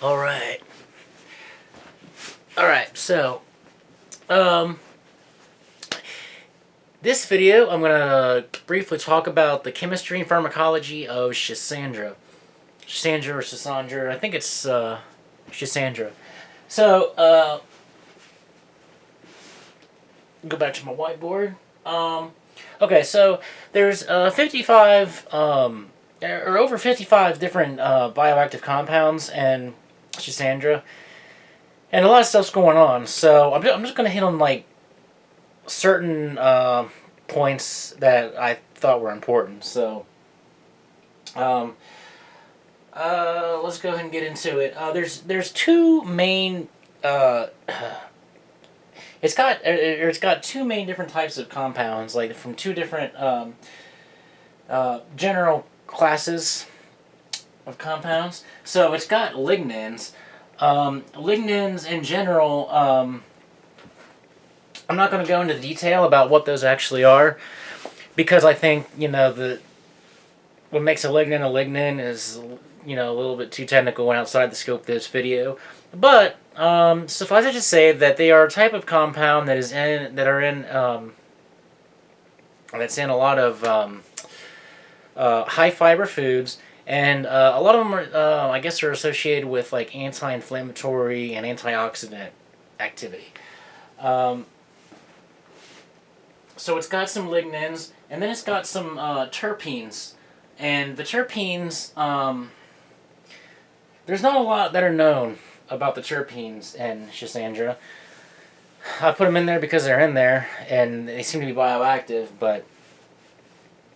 Alright. Alright, so, um, this video I'm going to briefly talk about the chemistry and pharmacology of Schisandra. Schisandra or Schisandra, I think it's, Schisandra. So, go back to my whiteboard. Okay, so there's 55, or over 55 different bioactive compounds in Schisandra. And a lot of stuff's going on, so I'm just going to hit on, like, certain points that I thought were important. So, let's go ahead and get into it. There's two main. It's got two main different types of compounds, like from two different general classes of compounds. So it's got lignins. Lignins in general. I'm not going to go into detail about what those actually are, because I think what makes a lignin is a little bit too technical and outside the scope of this video. But suffice it to say that they are a type of compound that's in a lot of high fiber foods, and a lot of them are I guess are associated with like anti-inflammatory and antioxidant activity. So it's got some lignins, and then it's got some terpenes. And the terpenes, there's not a lot that are known about the terpenes in Schisandra. I put them in there because they're in there, and they seem to be bioactive, but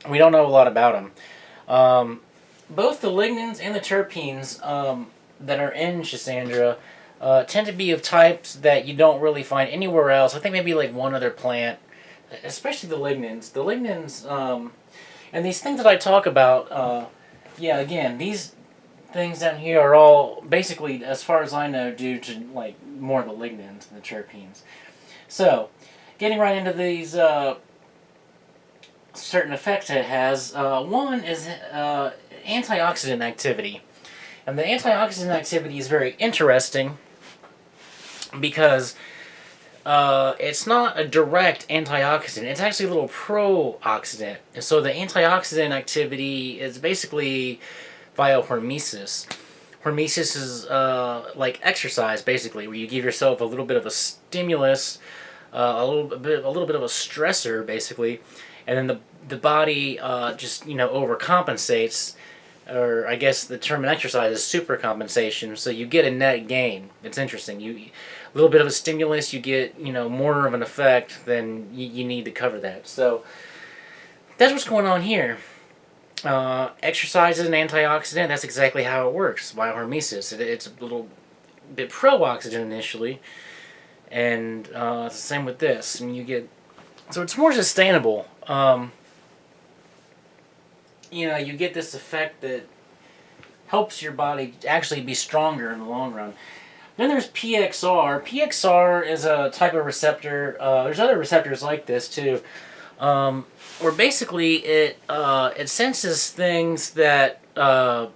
we don't know a lot about them. Both the lignins and the terpenes that are in Schisandra tend to be of types that you don't really find anywhere else. I think maybe like one other plant, especially the lignins. The lignins, and these things that I talk about, again, these things down here are all basically, as far as I know, due to like more of the lignins than the terpenes. So, getting right into these certain effects it has, one is antioxidant activity. And the antioxidant activity is very interesting because it's not a direct antioxidant. It's actually a little pro-oxidant. And so the antioxidant activity is basically via hormesis. Hormesis is like exercise, basically, where you give yourself a little bit of a stimulus, a little bit of a stressor, basically, and then the body just overcompensates. Or I guess the term in exercise is supercompensation. So you get a net gain. It's interesting. A little bit of a stimulus, you get more of an effect than you need to cover that. So that's what's going on here. Exercise is an antioxidant. That's exactly how it works by hormesis. It's a little bit pro-oxidant initially, and it's the same with this. And so it's more sustainable. You get this effect that helps your body actually be stronger in the long run. Then there's PXR. PXR is a type of receptor. There's other receptors like this too, where basically it senses things that the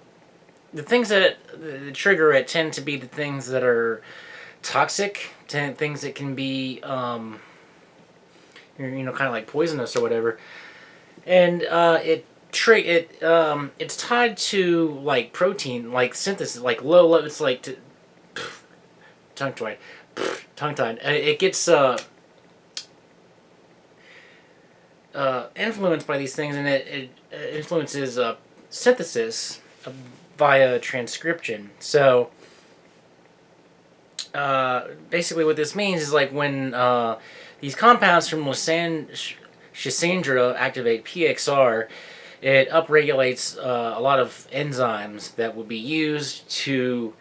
things that trigger it tend to be the things that are toxic, things that can be kind of like poisonous or whatever, and it's tied to like protein, like synthesis, like low. It's like tongue tied. It gets influenced by these things, and it influences synthesis via transcription. So basically, what this means is like when these compounds from Schisandra activate PXR. It upregulates a lot of enzymes that would be used to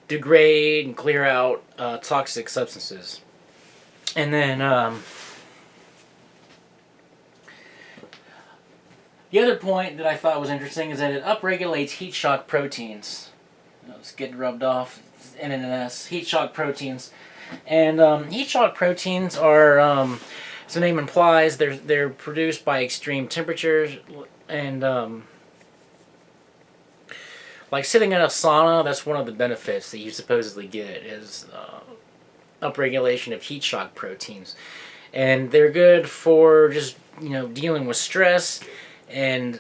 degrade and clear out toxic substances. And then the other point that I thought was interesting is that it upregulates heat shock proteins. It's getting rubbed off. NNS, heat shock proteins. And heat shock proteins are, as the name implies, they're produced by extreme temperatures and like sitting in a sauna, that's one of the benefits that you supposedly get is upregulation of heat shock proteins. And they're good for just, dealing with stress, and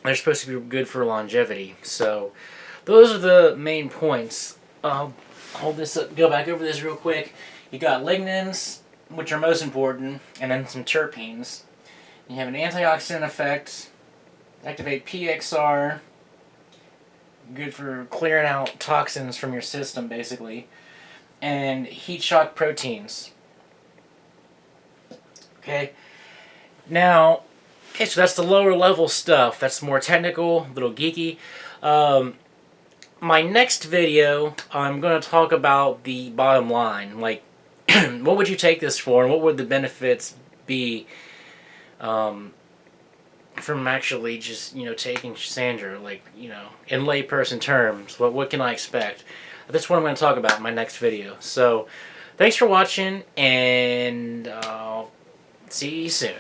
they're supposed to be good for longevity. So those are the main points. Hold this up, go back over this real quick. You got lignans, which are most important, and then some terpenes. You have an antioxidant effect, activate PXR, good for clearing out toxins from your system, basically, and heat shock proteins. Okay, now, so that's the lower level stuff. That's more technical, a little geeky. My next video, I'm going to talk about the bottom line. Like, what would you take this for, and what would the benefits be from actually just, taking Schisandra, like, in layperson terms? What can I expect? That's what I'm going to talk about in my next video. So, thanks for watching, and I'll see you soon.